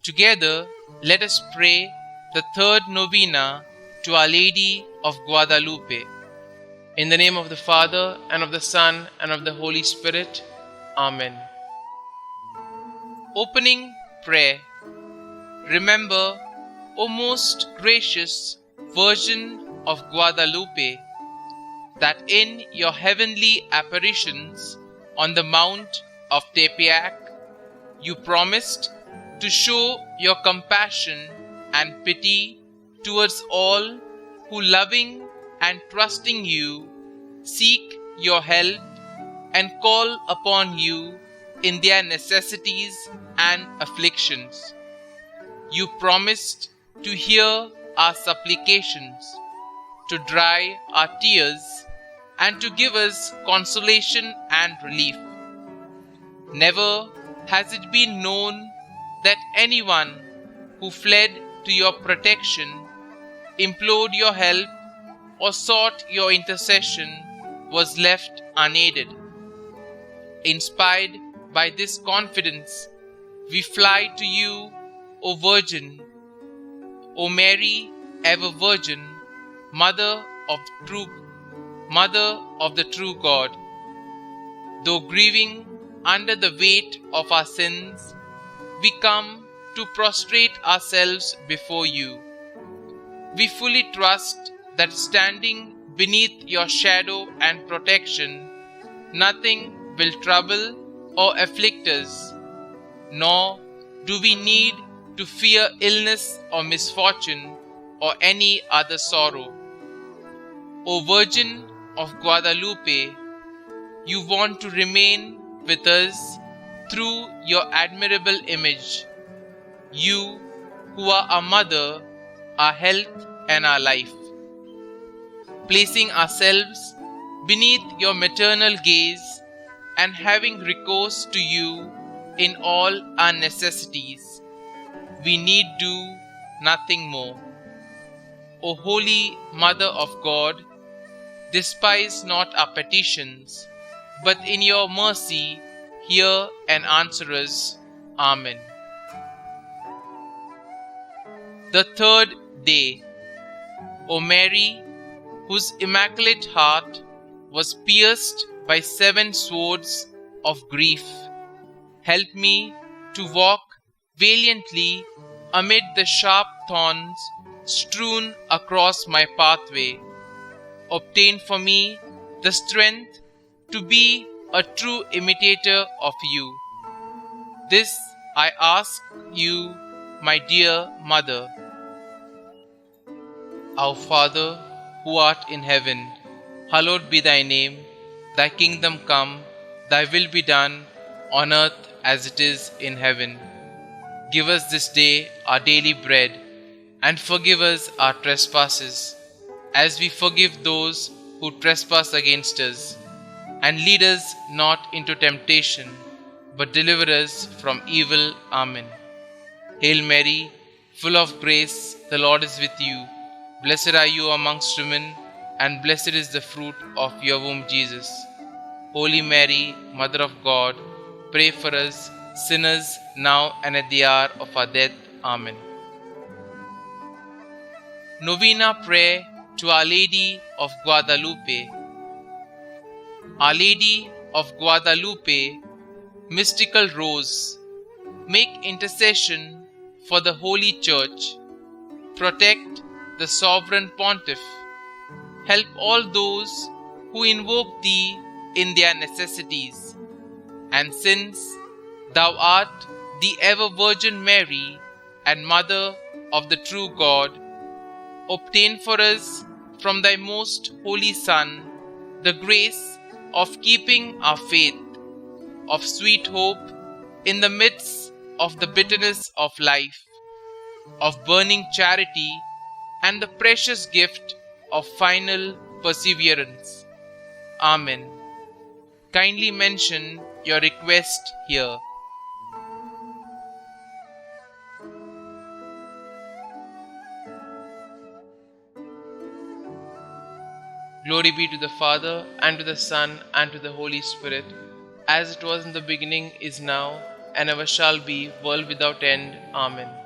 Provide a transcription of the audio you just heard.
Together, let us pray the third novena to Our Lady of Guadalupe. In the name of the Father, and of the Son, and of the Holy Spirit. Amen. Opening prayer. Remember, O most gracious Virgin of Guadalupe, that in your heavenly apparitions on the Mount of Tepeyac, you promised to show your compassion and pity towards all who, loving and trusting you, seek your help and call upon you in their necessities and afflictions. You promised to hear our supplications, to dry our tears, and to give us consolation and relief. Never has it been known that anyone who fled to your protection, implored your help, or sought your intercession was left unaided. Inspired by this confidence, we fly to you, O Virgin, O Mary, ever Virgin, Mother of the true God. Though grieving under the weight of our sins, we come to prostrate ourselves before you. We fully trust that standing beneath your shadow and protection, nothing will trouble or afflict us, nor do we need to fear illness or misfortune or any other sorrow. O Virgin of Guadalupe, you want to remain with us through your admirable image, you who are our mother, our health and our life. Placing ourselves beneath your maternal gaze and having recourse to you in all our necessities, we need do nothing more. O Holy Mother of God, despise not our petitions, but in your mercy hear and answer us. Amen. The third day. O Mary, whose immaculate heart was pierced by 7 swords of grief, help me to walk valiantly amid the sharp thorns strewn across my pathway. Obtain for me the strength to be a true imitator of you. This I ask you, my dear Mother. Our Father, who art in heaven, hallowed be thy name. Thy kingdom come, thy will be done, on earth as it is in heaven. Give us this day our daily bread, and forgive us our trespasses, as we forgive those who trespass against us. And lead us not into temptation, but deliver us from evil. Amen. Hail Mary, full of grace, the Lord is with you. Blessed are you amongst women, and blessed is the fruit of your womb, Jesus. Holy Mary, Mother of God, pray for us sinners now and at the hour of our death. Amen. Novena Prayer to Our Lady of Guadalupe. Our Lady of Guadalupe, mystical Rose, make intercession for the Holy Church. Protect the Sovereign Pontiff. Help all those who invoke Thee in their necessities. And since Thou art the ever Virgin Mary and Mother of the true God, obtain for us from Thy most holy Son the grace of keeping our faith, of sweet hope in the midst of the bitterness of life, of burning charity, and the precious gift of final perseverance. Amen. Kindly mention your request here. Glory be to the Father, and to the Son, and to the Holy Spirit, as it was in the beginning, is now, and ever shall be, world without end. Amen.